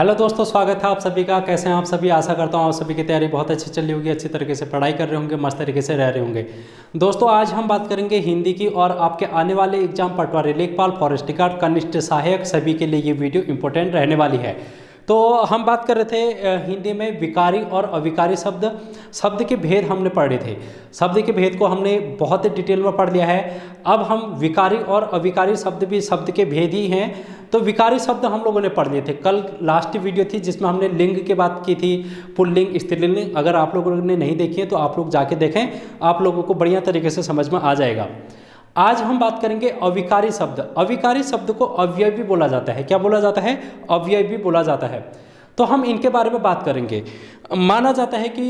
Hello दोस्तों, स्वागत है आप सभी का। कैसे हैं आप सभी? आशा करता हूँ आप सभी की तैयारी बहुत अच्छी चल रही होगी, अच्छी तरीके से पढ़ाई कर रहे होंगे, मस्त तरीके से रह रहे होंगे। दोस्तों आज हम बात करेंगे हिंदी की और आपके आने वाले एग्जाम पटवारी, लेखपाल, फॉरेस्ट गार्ड, कनिष्ठ सहायक, सभी के लिए ये वीडियो इंपॉर्टेंट रहने वाली है। तो हम बात कर रहे थे हिंदी में विकारी और अविकारी शब्द के भेद हमने पढ़े थे। शब्द के भेद को हमने बहुत डिटेल में पढ़ लिया है। अब हम विकारी और अविकारी शब्द भी शब्द के भेद ही हैं। तो विकारी शब्द हम लोगों ने पढ़ लिए थे। कल लास्ट वीडियो थी जिसमें हमने लिंग की बात की थी, पुल्लिंग, स्त्रीलिंग। अगर आप लोगों ने नहीं देखी है तो आप लोग जाके देखें, आप लोगों को बढ़िया तरीके से समझ में आ जाएगा। आज हम बात करेंगे अविकारी शब्द। अविकारी शब्द को अव्यय भी बोला जाता है। क्या बोला जाता है? अव्यय भी बोला जाता है। तो हम इनके बारे में बात करेंगे। माना जाता है कि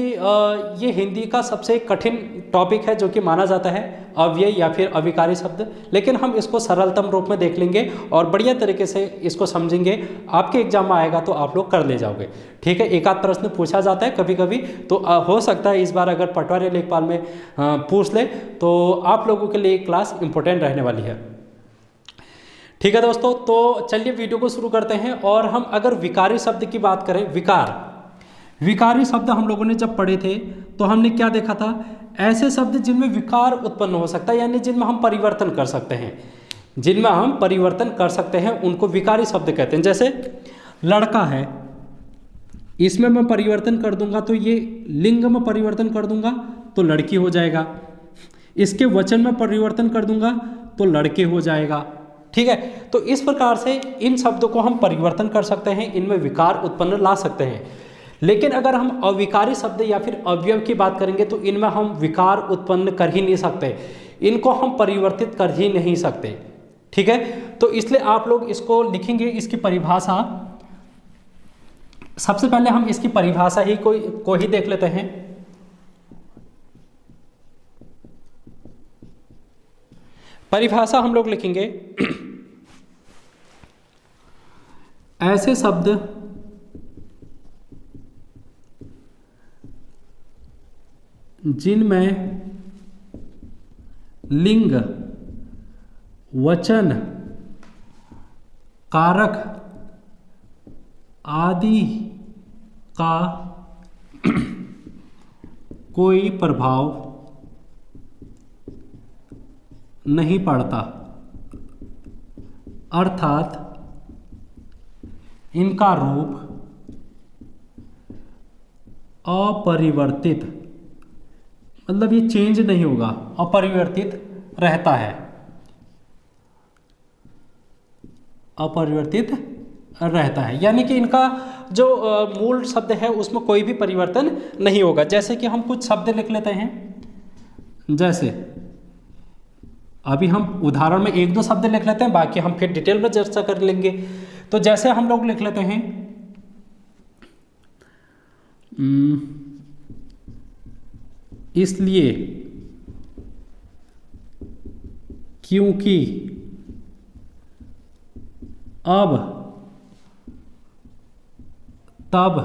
ये हिंदी का सबसे कठिन टॉपिक है जो कि माना जाता है, अव्यय या फिर अविकारी शब्द। लेकिन हम इसको सरलतम रूप में देख लेंगे और बढ़िया तरीके से इसको समझेंगे। आपके एग्जाम में आएगा तो आप लोग कर ले जाओगे। ठीक है, एक आध प्रश्न पूछा जाता है कभी कभी, तो हो सकता है इस बार अगर पटवारी लेखपाल में पूछ ले तो आप लोगों के लिए क्लास इंपॉर्टेंट रहने वाली है। ठीक है दोस्तों, तो चलिए वीडियो को शुरू करते हैं। और हम अगर विकारी शब्द की बात करें, विकारी शब्द हम लोगों ने जब पढ़े थे तो हमने क्या देखा था? ऐसे शब्द जिनमें विकार उत्पन्न हो सकता है, यानी जिनमें हम परिवर्तन कर सकते हैं, जिनमें हम परिवर्तन कर सकते हैं उनको विकारी शब्द कहते हैं। जैसे लड़का है, इसमें मैं परिवर्तन कर दूंगा तो ये लिंग में परिवर्तन कर दूंगा तो लड़की हो जाएगा। इसके वचन में परिवर्तन कर दूंगा तो लड़के हो जाएगा। ठीक है, तो इस प्रकार से इन शब्दों को हम परिवर्तन कर सकते हैं, इनमें विकार उत्पन्न ला सकते हैं। लेकिन अगर हम अविकारी शब्द या फिर अवयव की बात करेंगे तो इनमें हम विकार उत्पन्न कर ही नहीं सकते, इनको हम परिवर्तित कर ही नहीं सकते। ठीक है, तो इसलिए आप लोग इसको लिखेंगे, इसकी परिभाषा। सबसे पहले हम इसकी परिभाषा ही को ही देख लेते हैं। परिभाषा हम लोग लिखेंगे, ऐसे शब्द जिनमें लिंग, वचन, कारक आदि का कोई प्रभाव नहीं पड़ता, अर्थात इनका रूप अपरिवर्तित, मतलब ये चेंज नहीं होगा, अपरिवर्तित रहता है, अपरिवर्तित रहता है। यानी कि इनका जो मूल शब्द है उसमें कोई भी परिवर्तन नहीं होगा। जैसे कि हम कुछ शब्द लिख लेते हैं, जैसे अभी हम उदाहरण में एक दो शब्द लिख लेते हैं, बाकी हम फिर डिटेल में चर्चा कर लेंगे। तो जैसे हम लोग लिख लेते हैं इसलिए, क्योंकि, अब, तब।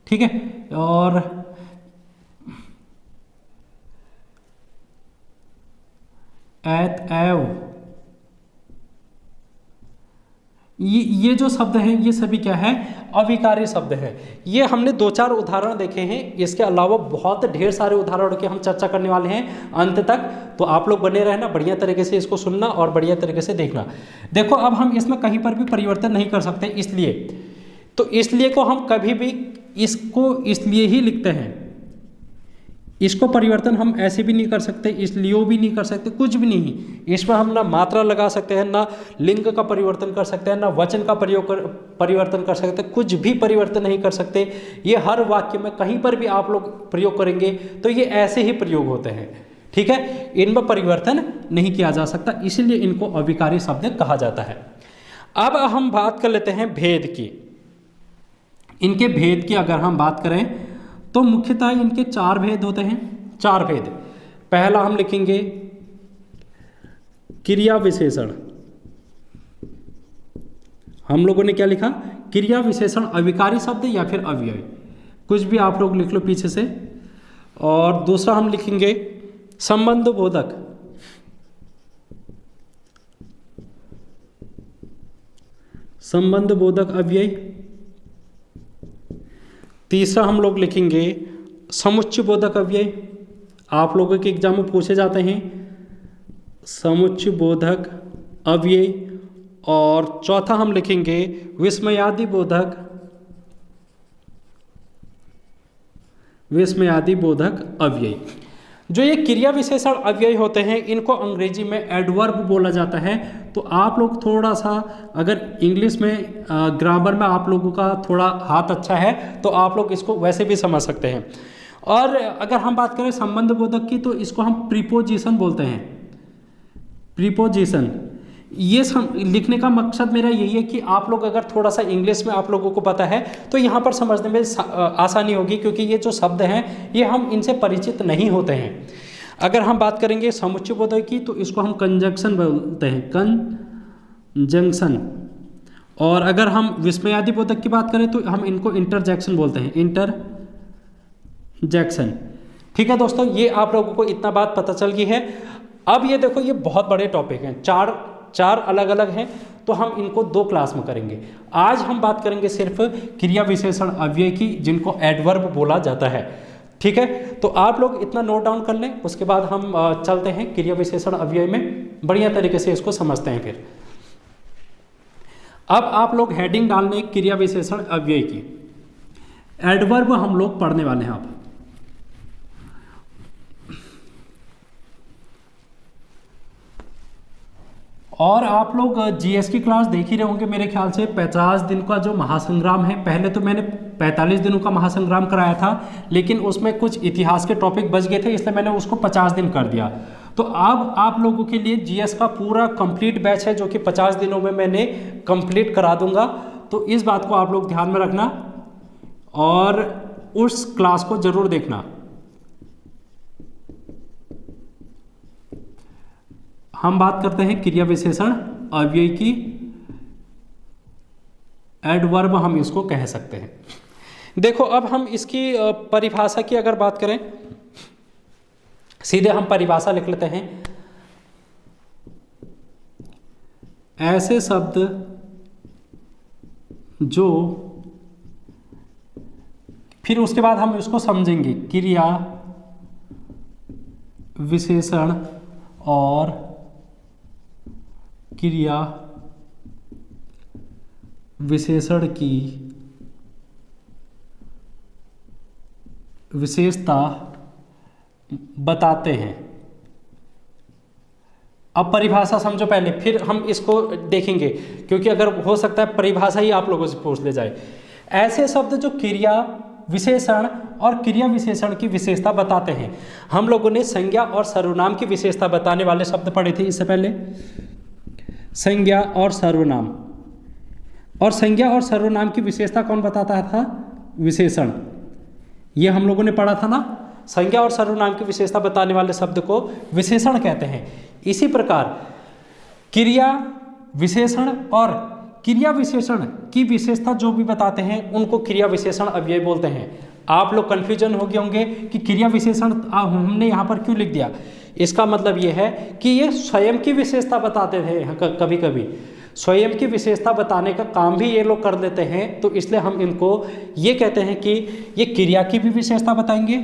ठीक है, और एव, ये जो शब्द हैं ये सभी क्या है? अविकारी शब्द है। ये हमने दो चार उदाहरण देखे हैं, इसके अलावा बहुत ढेर सारे उदाहरणों की हम चर्चा करने वाले हैं अंत तक। तो आप लोग बने रहना, बढ़िया तरीके से इसको सुनना और बढ़िया तरीके से देखना। देखो, अब हम इसमें कहीं पर भी परिवर्तन नहीं कर सकते, इसलिए। तो इसलिए को हम कभी भी इसको इसलिए ही लिखते हैं, इसको परिवर्तन हम ऐसे भी नहीं कर सकते, इसलिए भी नहीं कर सकते, कुछ भी नहीं। इसमें हम ना मात्रा लगा सकते हैं, ना लिंग का परिवर्तन कर सकते हैं, ना वचन का परिवर्तन कर सकते हैं, कुछ भी परिवर्तन नहीं कर सकते। ये हर वाक्य में कहीं पर भी आप लोग प्रयोग करेंगे तो ये ऐसे ही प्रयोग होते हैं। ठीक है, इनमें परिवर्तन नहीं किया जा सकता, इसीलिए इनको अविकारी शब्द कहा जाता है। अब हम बात कर लेते हैं भेद की। इनके भेद की अगर हम बात करें तो मुख्यतः इनके चार भेद होते हैं। चार भेद। पहला हम लिखेंगे क्रिया विशेषण। हम लोगों ने क्या लिखा? क्रिया विशेषण, अविकारी शब्द या फिर अव्यय, कुछ भी आप लोग लिख लो पीछे से। और दूसरा हम लिखेंगे संबंध बोधक। संबंध बोधक अव्यय। तीसरा हम लोग लिखेंगे समुच्चय बोधक अव्यय। आप लोगों के एग्जाम में पूछे जाते हैं समुच्चय बोधक अव्यय। और चौथा हम लिखेंगे विस्मयादि बोधक अव्यय। जो ये क्रिया विशेषण अव्यय होते हैं इनको अंग्रेजी में एडवर्ब बोला जाता है। तो आप लोग थोड़ा सा अगर इंग्लिश में ग्रामर में आप लोगों का थोड़ा हाथ अच्छा है तो आप लोग इसको वैसे भी समझ सकते हैं। और अगर हम बात करें संबंध बोधक की तो इसको हम प्रीपोजिशन बोलते हैं। प्रीपोजिशन ये लिखने का मकसद मेरा यही है कि आप लोग अगर थोड़ा सा इंग्लिश में आप लोगों को पता है तो यहाँ पर समझने में आसानी होगी, क्योंकि ये जो शब्द हैं ये हम इनसे परिचित नहीं होते हैं। अगर हम बात करेंगे समुच्चय बोधक की तो इसको हम कंजंक्शन बोलते हैं, कंजंक्शन। और अगर हम विस्मयादि बोधक की बात करें तो हम इनको इंटरजेक्शन बोलते हैं, इंटरजेक्शन। ठीक है दोस्तों, ये आप लोगों को इतना बात पता चल गई है। अब ये देखो ये बहुत बड़े टॉपिक हैं, चार अलग अलग हैं, तो हम इनको 2 क्लास में करेंगे। आज हम बात करेंगे सिर्फ क्रिया विशेषण अव्यय की, जिनको एडवर्ब बोला जाता है। ठीक है, तो आप लोग इतना नोट डाउन कर लें, उसके बाद हम चलते हैं क्रिया विशेषण अव्यय में, बढ़िया तरीके से इसको समझते हैं। फिर अब आप लोग हेडिंग डाल लें क्रिया विशेषण अव्यय की। एडवर्ब हम लोग पढ़ने वाले हैं आप। और आप लोग जीएस की क्लास देख ही रहे होंगे मेरे ख्याल से। 50 दिन का जो महासंग्राम है, पहले तो मैंने 45 दिनों का महासंग्राम कराया था, लेकिन उसमें कुछ इतिहास के टॉपिक बच गए थे, इसलिए मैंने उसको 50 दिन कर दिया। तो अब आप लोगों के लिए जीएस का पूरा कंप्लीट बैच है, जो कि 50 दिनों में मैंने कंप्लीट करा दूंगा। तो इस बात को आप लोग ध्यान में रखना और उस क्लास को जरूर देखना। हम बात करते हैं क्रिया विशेषण अव्यय की। एडवर्ब हम इसको कह सकते हैं। देखो अब हम इसकी परिभाषा की अगर बात करें, सीधे हम परिभाषा लिख लेते हैं। ऐसे शब्द जो, फिर उसके बाद हम इसको समझेंगे क्रिया विशेषण और क्रिया विशेषण की विशेषता बताते हैं। अब परिभाषा समझो पहले, फिर हम इसको देखेंगे, क्योंकि अगर हो सकता है परिभाषा ही आप लोगों से पूछ ले जाए। ऐसे शब्द जो क्रिया विशेषण और क्रिया विशेषण की विशेषता बताते हैं। हम लोगों ने संज्ञा और सर्वनाम की विशेषता बताने वाले शब्द पढ़े थे इससे पहले, संज्ञा और सर्वनाम। और संज्ञा और सर्वनाम की विशेषता कौन बताता था? विशेषण। ये हम लोगों ने पढ़ा था ना, संज्ञा और सर्वनाम की विशेषता बताने वाले शब्द को विशेषण कहते हैं। इसी प्रकार क्रिया विशेषण और क्रिया विशेषण की विशेषता जो भी बताते हैं उनको क्रिया विशेषण अव्यय बोलते हैं। आप लोग कन्फ्यूजन हो गए होंगे कि क्रिया विशेषण हमने यहाँ पर क्यों लिख दिया। इसका मतलब ये है कि ये स्वयं की विशेषता बताते थे, कभी कभी स्वयं की विशेषता बताने का काम भी ये लोग कर लेते हैं, तो इसलिए हम इनको ये कहते हैं कि ये क्रिया की भी विशेषता बताएंगे,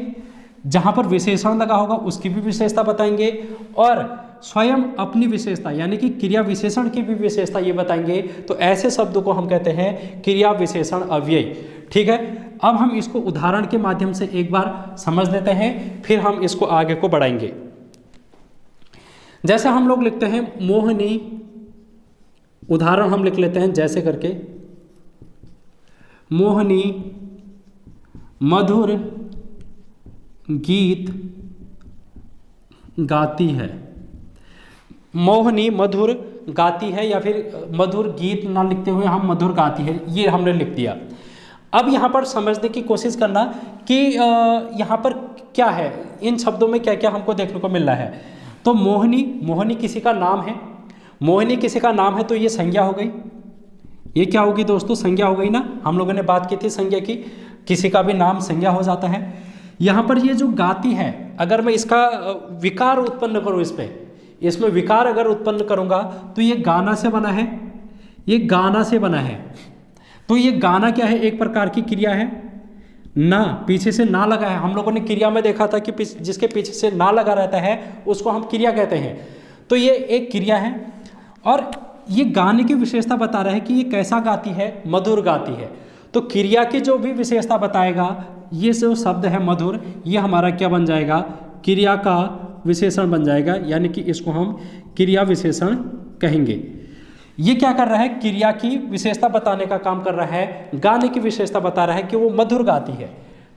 जहाँ पर विशेषण लगा होगा उसकी भी विशेषता बताएंगे, और स्वयं अपनी विशेषता यानी कि क्रिया विशेषण की भी विशेषता ये बताएंगे। तो ऐसे शब्दों को हम कहते हैं क्रिया विशेषण अव्यय। ठीक है, अब हम इसको उदाहरण के माध्यम से एक बार समझ लेते हैं, फिर हम इसको आगे को बढ़ाएंगे। जैसे हम लोग लिखते हैं मोहिनी, उदाहरण हम लिख लेते हैं जैसे करके, मोहिनी मधुर गीत गाती है। मोहिनी मधुर गाती है, या फिर मधुर गीत ना लिखते हुए हम मधुर गाती है, ये हमने लिख दिया। अब यहाँ पर समझने की कोशिश करना कि यहाँ पर क्या है, इन शब्दों में क्या क्या हमको देखने को मिल रहा है। तो मोहिनी, मोहिनी किसी का नाम है, मोहिनी किसी का नाम है तो ये संज्ञा हो गई। ये क्या होगी दोस्तों? संज्ञा हो गई ना। हम लोगों ने बात की थी संज्ञा की, किसी का भी नाम संज्ञा हो जाता है। यहाँ पर ये जो गाती है, अगर मैं इसका विकार उत्पन्न करूँ, इसमें विकार अगर उत्पन्न करूँगा तो ये गाना से बना है, ये गाना से बना है। तो ये गाना क्या है? एक प्रकार की क्रिया है, ना, पीछे से ना लगा है। हम लोगों ने क्रिया में देखा था कि जिसके पीछे से ना लगा रहता है उसको हम क्रिया कहते हैं। तो ये एक क्रिया है और ये गाने की विशेषता बता रहा है कि ये कैसा गाती है, मधुर गाती है। तो क्रिया की जो भी विशेषता बताएगा, ये जो शब्द है मधुर, ये हमारा क्या बन जाएगा, क्रिया का विशेषण बन जाएगा, यानी कि इसको हम क्रिया विशेषण कहेंगे। ये क्या कर रहा है, क्रिया की विशेषता बताने का काम कर रहा है, गाने की विशेषता बता रहा है कि वो मधुर गाती है,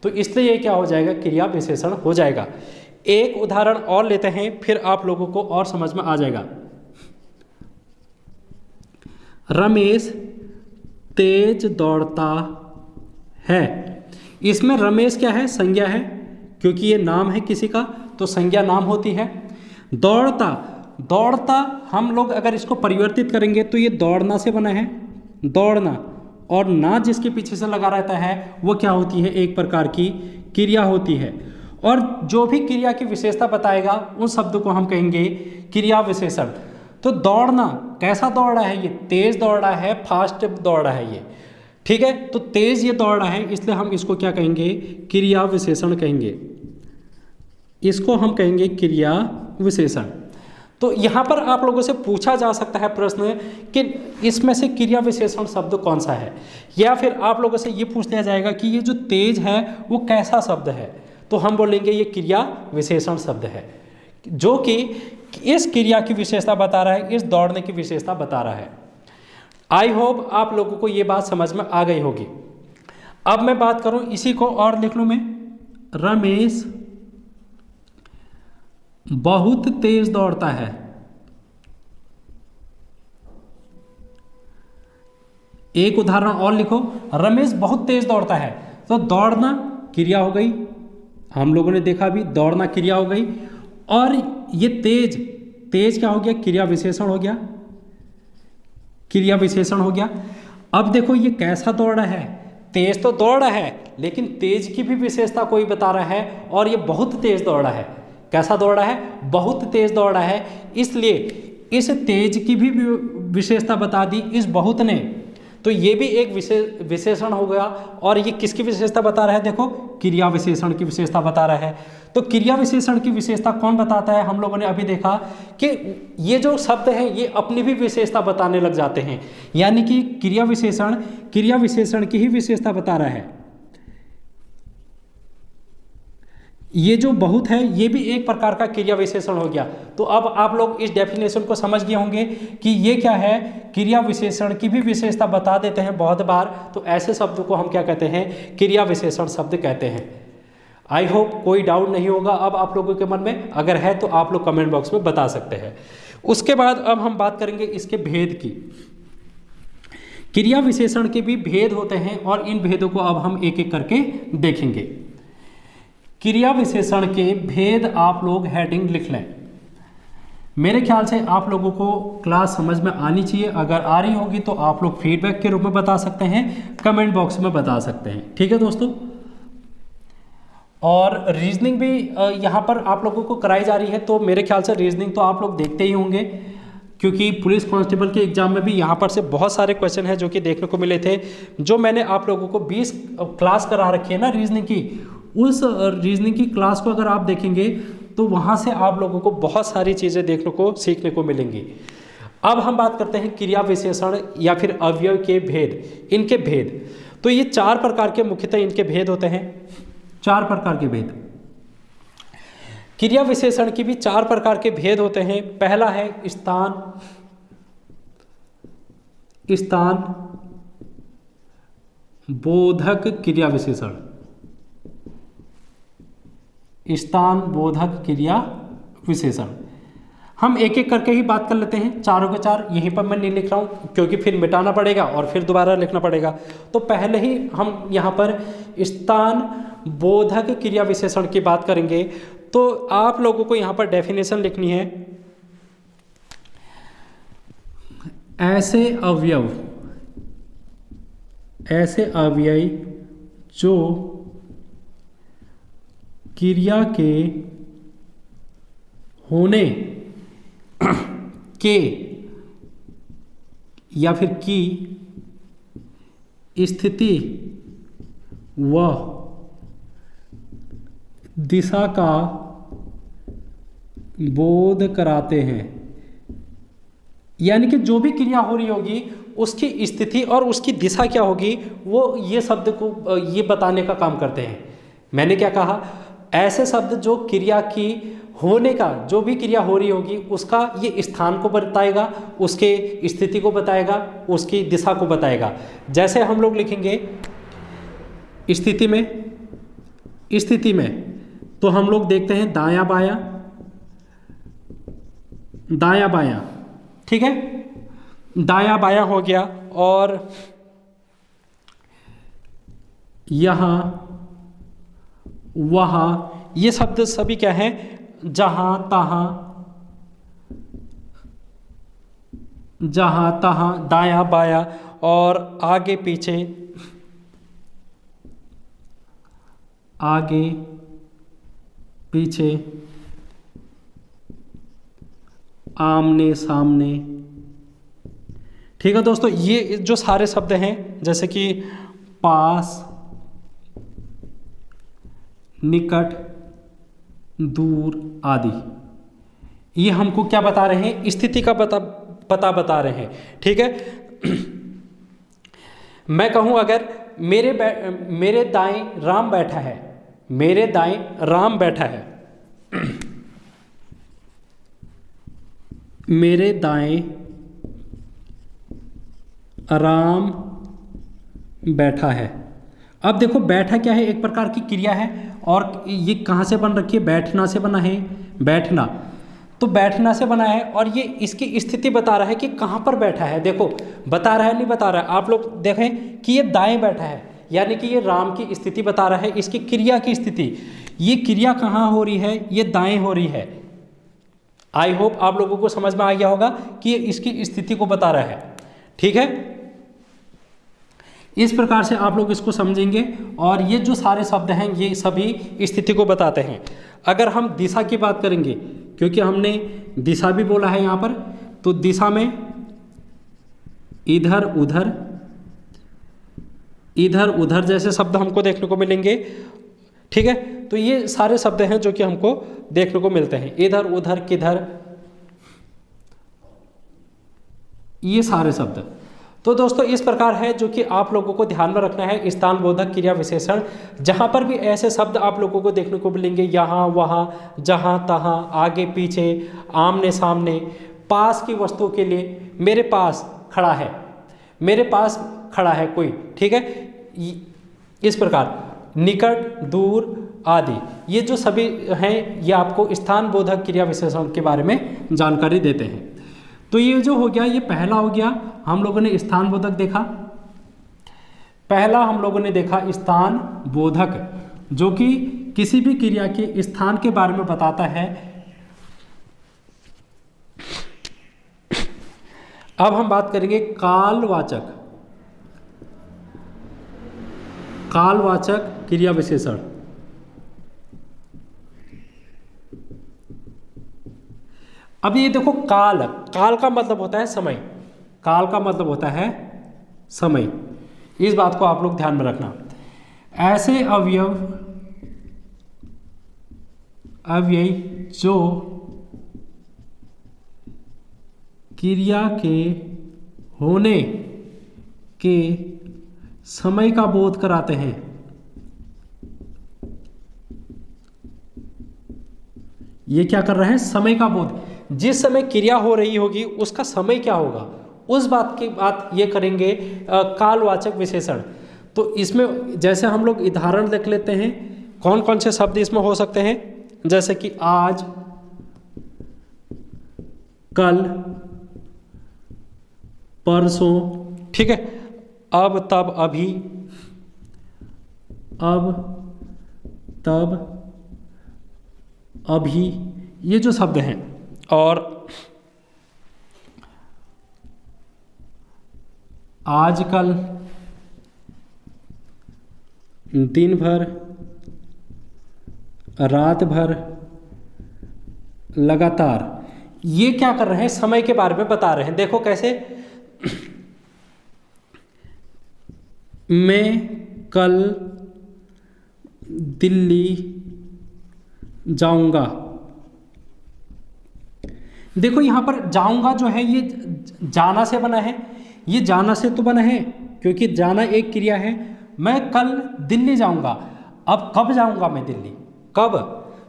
तो इसलिए ये क्या हो जाएगा, क्रिया विशेषण हो जाएगा। एक उदाहरण और लेते हैं, फिर आप लोगों को और समझ में आ जाएगा। रमेश तेज दौड़ता है। इसमें रमेश क्या है, संज्ञा है, क्योंकि ये नाम है किसी का, तो संज्ञा नाम होती है। दौड़ता, दौड़ता हम लोग अगर इसको परिवर्तित करेंगे तो ये दौड़ना से बना है, दौड़ना, और ना जिसके पीछे से लगा रहता है वो क्या होती है, एक प्रकार की क्रिया होती है। और जो भी क्रिया की विशेषता बताएगा उस शब्द को हम कहेंगे क्रिया विशेषण। तो दौड़ना, कैसा दौड़ रहा है, ये तेज दौड़ रहा है, फास्ट दौड़ रहा है ये, ठीक है। तो तेज ये दौड़ रहा है, इसलिए हम इसको क्या कहेंगे, क्रिया विशेषण कहेंगे, इसको हम कहेंगे क्रिया विशेषण। तो यहाँ पर आप लोगों से पूछा जा सकता है प्रश्न कि इसमें से क्रिया विशेषण शब्द कौन सा है, या फिर आप लोगों से ये पूछ लिया जाएगा कि ये जो तेज है वो कैसा शब्द है, तो हम बोलेंगे ये क्रिया विशेषण शब्द है, जो कि इस क्रिया की विशेषता बता रहा है, इस दौड़ने की विशेषता बता रहा है। आई होप आप लोगों को ये बात समझ में आ गई होगी। अब मैं बात करूं, इसी को और लिख लूं मैं, रमेश बहुत तेज दौड़ता है। एक उदाहरण और लिखो, रमेश बहुत तेज दौड़ता है। तो दौड़ना क्रिया हो गई, हम लोगों ने देखा भी, दौड़ना क्रिया हो गई, और ये तेज, तेज क्या हो गया, क्रिया विशेषण हो गया, क्रिया विशेषण हो गया। अब देखो ये कैसा दौड़ रहा है, तेज तो दौड़ रहा है, लेकिन तेज की भी विशेषता कोई बता रहा है, और ये बहुत तेज दौड़ रहा है। कैसा दौड़ रहा है, बहुत तेज दौड़ रहा है, इसलिए इस तेज की भी विशेषता बता दी इस बहुत ने, तो ये भी एक विशेषण हो गया। और ये किसकी विशेषता बता रहा है, देखो क्रिया विशेषण की विशेषता बता रहा है। तो क्रिया विशेषण की विशेषता कौन बताता है, हम लोगों ने अभी देखा कि ये जो शब्द हैं ये अपनी भी विशेषता बताने लग जाते हैं, यानी कि क्रिया विशेषण की ही विशेषता बता रहा है। ये जो बहुत है ये भी एक प्रकार का क्रिया विशेषण हो गया। तो अब आप लोग इस डेफिनेशन को समझ गए होंगे कि ये क्या है, क्रिया विशेषण की भी विशेषता बता देते हैं बहुत बार, तो ऐसे शब्द को हम क्या कहते हैं, क्रिया विशेषण शब्द कहते हैं। आई होप कोई डाउट नहीं होगा अब आप लोगों के मन में, अगर है तो आप लोग कमेंट बॉक्स में बता सकते हैं। उसके बाद अब हम बात करेंगे इसके भेद की। क्रिया विशेषण के भी भेद होते हैं और इन भेदों को अब हम एक एक करके देखेंगे। क्रिया विशेषण के भेद आप लोग हेडिंग लिख लें। मेरे ख्याल से आप लोगों को क्लास समझ में आनी चाहिए, अगर आ रही होगी तो आप लोग फीडबैक के रूप में बता सकते हैं, कमेंट बॉक्स में बता सकते हैं, ठीक है दोस्तों। और रीजनिंग भी यहाँ पर आप लोगों को कराई जा रही है, तो मेरे ख्याल से रीजनिंग तो आप लोग देखते ही होंगे, क्योंकि पुलिस कांस्टेबल के एग्जाम में भी यहाँ पर से बहुत सारे क्वेश्चन हैं जो कि देखने को मिले थे। जो मैंने आप लोगों को 20 क्लास करा रखी है ना रीजनिंग की, उस रीजनिंग की क्लास को अगर आप देखेंगे तो वहाँ से आप लोगों को बहुत सारी चीज़ें देखने को, सीखने को मिलेंगी। अब हम बात करते हैं क्रिया विशेषण या फिर अवयव के भेद, इनके भेद। तो ये 4 प्रकार के मुख्यतः इनके भेद होते हैं, 4 प्रकार के भेद। क्रिया विशेषण की भी 4 प्रकार के भेद होते हैं। पहला है स्थान, स्थान बोधक क्रिया विशेषण, स्थान बोधक क्रिया विशेषण। हम एक एक करके ही बात कर लेते हैं, चारों के चार। यहीं पर मैं नहीं लिख रहा हूँ क्योंकि फिर मिटाना पड़ेगा और फिर दोबारा लिखना पड़ेगा। तो पहले ही हम यहाँ पर स्थान बोधक क्रिया विशेषण की बात करेंगे। तो आप लोगों को यहाँ पर डेफिनेशन लिखनी है, ऐसे अवयव जो क्रिया के होने के या फिर की स्थिति व दिशा का बोध कराते हैं। यानी कि जो भी क्रिया हो रही होगी उसकी स्थिति और उसकी दिशा क्या होगी, वो ये शब्द को ये बताने का काम करते हैं। मैंने क्या कहा, ऐसे शब्द जो क्रिया की होने का, जो भी क्रिया हो रही होगी उसका ये स्थान को बताएगा, उसके स्थिति को बताएगा, उसकी दिशा को बताएगा। जैसे हम लोग लिखेंगे स्थिति में तो हम लोग देखते हैं दायां बायां, दायां बायां, ठीक है, दायां बायां हो गया। और यहाँ वहाँ, ये शब्द सभी क्या हैं, जहाँ तहाँ, जहाँ तहाँ, दायां बायां और आगे पीछे, आगे पीछे, आमने सामने। ठीक है दोस्तों, ये जो सारे शब्द हैं जैसे कि पास, निकट, दूर आदि, ये हमको क्या बता रहे हैं, स्थिति का पता बता रहे हैं। ठीक है, मैं कहूं अगर मेरे दाएं राम बैठा है, मेरे दाएं राम बैठा है, मेरे दाएं राम बैठा है। अब देखो बैठा क्या है, एक प्रकार की क्रिया है और ये कहाँ से बन रखी है, बैठना से बना है, बैठना, तो बैठना से बना है और ये इसकी स्थिति बता रहा है कि कहाँ पर बैठा है। देखो बता रहा है नहीं बता रहा है, आप लोग देखें कि ये दाएं बैठा है, यानी कि ये राम की स्थिति बता रहा है, इसकी क्रिया की स्थिति, ये क्रिया कहाँ हो रही है, ये दाएं हो रही है। आई होप आप लोगों को समझ में आ गया होगा कि ये इसकी स्थिति को बता रहा है। ठीक है, इस प्रकार से आप लोग इसको समझेंगे और ये जो सारे शब्द हैं ये सभी स्थिति को बताते हैं। अगर हम दिशा की बात करेंगे, क्योंकि हमने दिशा भी बोला है यहाँ पर, तो दिशा में इधर उधर, इधर उधर जैसे शब्द हमको देखने को मिलेंगे। ठीक है, तो ये सारे शब्द हैं जो कि हमको देखने को मिलते हैं, इधर उधर किधर, ये सारे शब्द। तो दोस्तों इस प्रकार है जो कि आप लोगों को ध्यान में रखना है, स्थान बोधक क्रिया विशेषण, जहाँ पर भी ऐसे शब्द आप लोगों को देखने को मिलेंगे, यहाँ वहाँ, जहाँ तहाँ, आगे पीछे, आमने सामने, पास की वस्तुओं के लिए, मेरे पास खड़ा है, मेरे पास खड़ा है कोई, ठीक है, इस प्रकार, निकट, दूर आदि, ये जो सभी हैं ये आपको स्थान बोधक क्रिया विशेषण के बारे में जानकारी देते हैं। तो ये जो हो गया, ये पहला हो गया, हम लोगों ने स्थान बोधक देखा। पहला हम लोगों ने देखा स्थान बोधक, जो कि किसी भी क्रिया के स्थान के बारे में बताता है। अब हम बात करेंगे कालवाचक, कालवाचक क्रिया विशेषण। अब ये देखो काल, काल का मतलब होता है समय, काल का मतलब होता है समय, इस बात को आप लोग ध्यान में रखना। ऐसे अव्यय जो क्रिया के होने के समय का बोध कराते हैं, ये क्या कर रहे हैं, समय का बोध, जिस समय क्रिया हो रही होगी उसका समय क्या होगा, उस बात की बात ये करेंगे कालवाचक विशेषण। तो इसमें जैसे हम लोग उदाहरण देख लेते हैं, कौन कौन से शब्द इसमें हो सकते हैं, जैसे कि आज, कल, परसों, ठीक है, अब तब अभी, अब तब अभी, ये जो शब्द हैं। और आजकल, दिन भर, रात भर, लगातार, ये क्या कर रहे हैं, समय के बारे में बता रहे हैं। देखो कैसे, मैं कल दिल्ली जाऊंगा। देखो यहां पर जाऊंगा जो है ये जाना से बना है, ये जाना से तो बना है क्योंकि जाना एक क्रिया है। मैं कल दिल्ली जाऊंगा। अब कब जाऊंगा मैं दिल्ली, कब,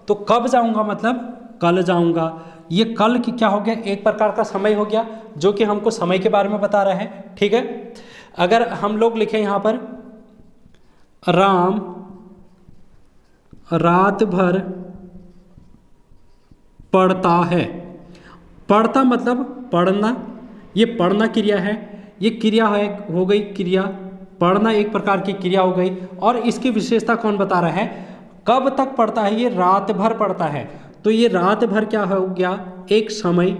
तो कब जाऊंगा मतलब कल जाऊंगा। ये कल की क्या हो गया, एक प्रकार का समय हो गया जो कि हमको समय के बारे में बता रहा है। ठीक है, अगर हम लोग लिखें यहां पर राम रात भर पढ़ता है। पढ़ता मतलब पढ़ना, ये पढ़ना क्रिया है, ये क्रिया है हो गई क्रिया, पढ़ना एक प्रकार की क्रिया हो गई। और इसकी विशेषता कौन बता रहा है, कब तक पढ़ता है, ये रात भर पढ़ता है। तो ये रात भर क्या हो गया, एक समय,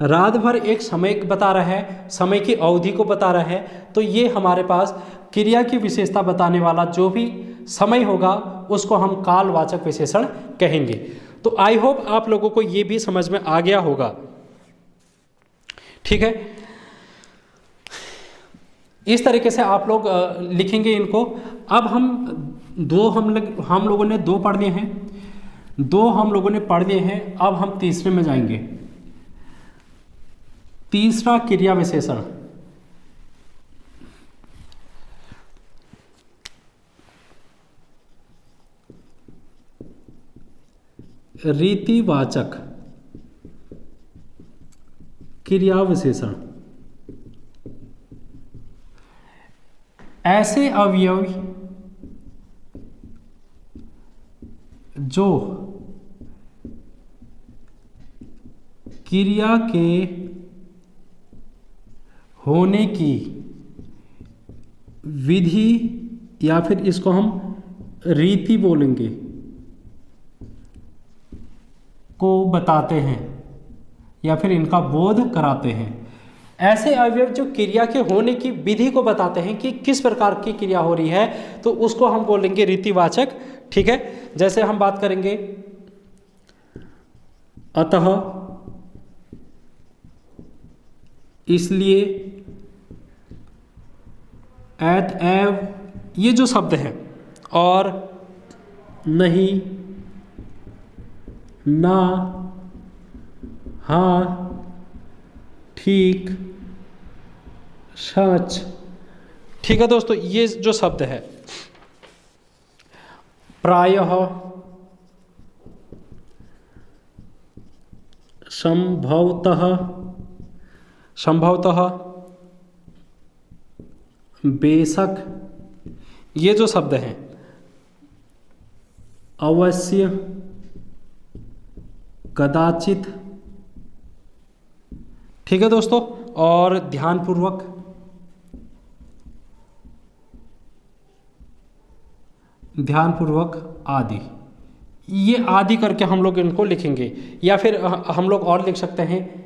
रात भर एक समय बता रहा है, समय की अवधि को बता रहा है। तो ये हमारे पास क्रिया की विशेषता बताने वाला जो भी समय होगा उसको हम कालवाचक विशेषण कहेंगे। तो आई होप आप लोगों को ये भी समझ में आ गया होगा। ठीक है, इस तरीके से आप लोग लिखेंगे इनको। अब हम लोगों ने दो पढ़ लिए हैं, दो हम लोगों ने पढ़ लिए हैं। अब हम तीसरे में जाएंगे। तीसरा क्रिया विशेषण, रीतिवाचक क्रिया विशेषण। ऐसे अवयव जो क्रिया के होने की विधि या फिर इसको हम रीति बोलेंगे को बताते हैं या फिर इनका बोध कराते हैं। ऐसे अवयव जो क्रिया के होने की विधि को बताते हैं कि किस प्रकार की क्रिया हो रही है, तो उसको हम बोलेंगे रीतिवाचक। ठीक है, जैसे हम बात करेंगे अतः, इसलिए, एव, ये जो शब्द है, और, नहीं, ना, हाँ, ठीक, सच। ठीक है दोस्तों, ये जो शब्द है प्रायः, संभवतः, बेशक, ये जो शब्द हैं अवश्य, कदाचित। ठीक है दोस्तों, और ध्यानपूर्वक, आदि। ये आदि करके हम लोग इनको लिखेंगे, या फिर हम लोग और लिख सकते हैं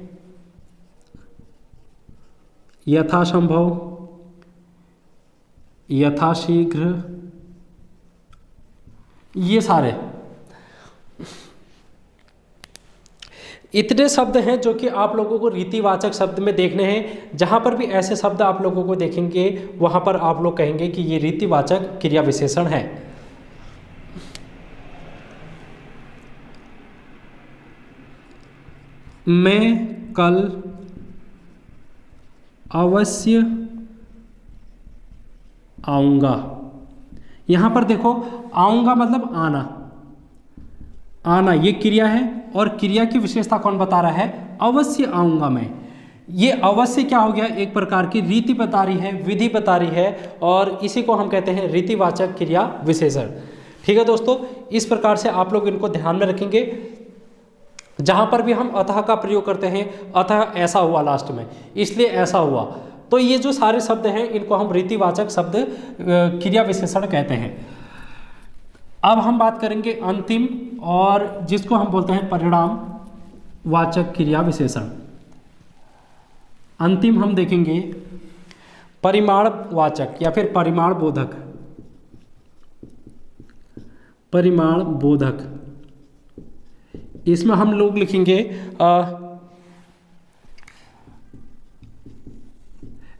यथासंभव, यथाशीघ्र, ये सारे इतने शब्द हैं जो कि आप लोगों को रीतिवाचक शब्द में देखने हैं। जहां पर भी ऐसे शब्द आप लोगों को देखेंगे वहां पर आप लोग कहेंगे कि ये रीतिवाचक क्रिया विशेषण है। मैं कल अवश्य आऊंगा। यहां पर देखो, आऊंगा मतलब आना, आना ये क्रिया है, और क्रिया की विशेषता कौन बता रहा है, अवश्य आऊंगा मैं। ये अवश्य क्या हो गया, एक प्रकार की रीति बता रही है, विधि बता रही है, और इसी को हम कहते हैं रीतिवाचक क्रिया विशेषण। ठीक है दोस्तों, इस प्रकार से आप लोग इनको ध्यान में रखेंगे। जहां पर भी हम अतः का प्रयोग करते हैं, अतः ऐसा हुआ लास्ट में, इसलिए ऐसा हुआ, तो ये जो सारे शब्द हैं इनको हम रीतिवाचक शब्द क्रिया विशेषण कहते हैं। अब हम बात करेंगे अंतिम, और जिसको हम बोलते हैं परिणाम वाचक क्रिया विशेषण। अंतिम हम देखेंगे परिमाण वाचक या फिर परिमाण बोधक। परिमाण बोधक, इसमें हम लोग लिखेंगे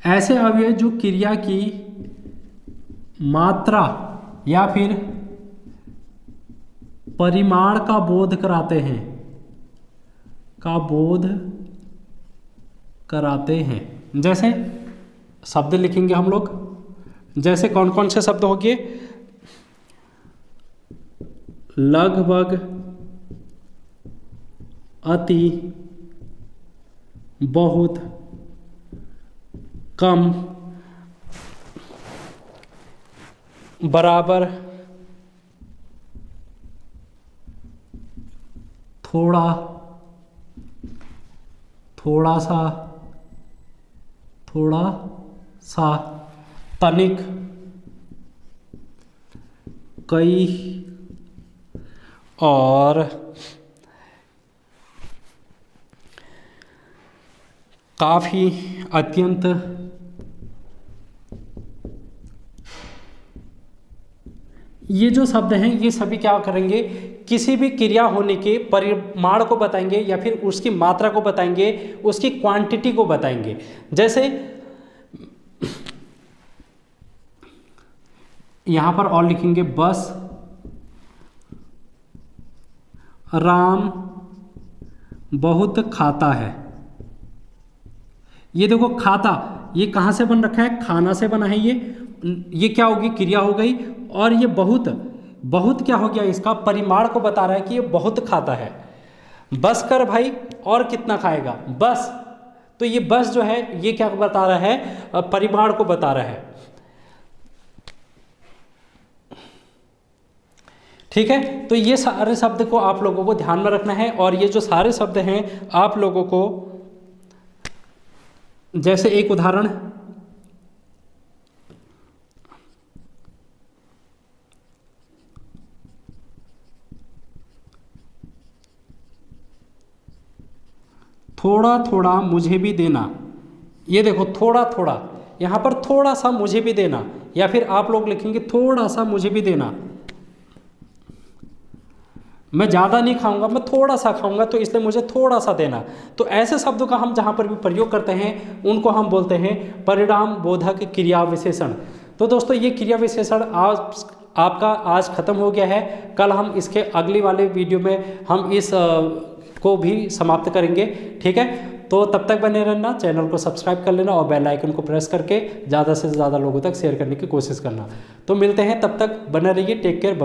ऐसे अवयव जो क्रिया की मात्रा या फिर परिमाण का बोध कराते हैं, का बोध कराते हैं। जैसे शब्द लिखेंगे हम लोग, जैसे कौन कौन से शब्द हो गए? लगभग, अति, बहुत, कम, बराबर, थोड़ा, थोड़ा सा, थोड़ा सा, तनिक, कई और काफ़ी, अत्यंत, ये जो शब्द हैं ये सभी क्या करेंगे? किसी भी क्रिया होने के परिमाण को बताएंगे या फिर उसकी मात्रा को बताएंगे, उसकी क्वांटिटी को बताएंगे। जैसे यहां पर और लिखेंगे, बस राम बहुत खाता है। ये देखो खाता, ये कहाँ से बन रखा है? खाना से बना है। ये क्या होगी? क्रिया हो गई। और ये बहुत, बहुत क्या हो गया? इसका परिमाण को बता रहा है कि ये बहुत खाता है। बस कर भाई, और कितना खाएगा? बस। तो ये बस जो है ये क्या बता रहा है? परिमाण को बता रहा है। ठीक है, तो ये सारे शब्द को आप लोगों को ध्यान में रखना है। और ये जो सारे शब्द हैं आप लोगों को, जैसे एक उदाहरण, थोड़ा थोड़ा मुझे भी देना। ये देखो थोड़ा थोड़ा, यहाँ पर थोड़ा सा मुझे भी देना, या फिर आप लोग लिखेंगे थोड़ा सा मुझे भी देना। मैं ज़्यादा नहीं खाऊंगा, मैं थोड़ा सा खाऊंगा, तो इसलिए मुझे थोड़ा सा देना। तो ऐसे शब्दों का हम जहाँ पर भी प्रयोग करते हैं उनको हम बोलते हैं परिणाम बोधक क्रिया विशेषण। तो दोस्तों ये क्रिया विशेषण आपका आज खत्म हो गया है। कल हम इसके अगली वाले वीडियो में हम इस को भी समाप्त करेंगे। ठीक है, तो तब तक बने रहना, चैनल को सब्सक्राइब कर लेना और बेल आइकन को प्रेस करके ज़्यादा से ज़्यादा लोगों तक शेयर करने की कोशिश करना। तो मिलते हैं, तब तक बने रहिए। Take care.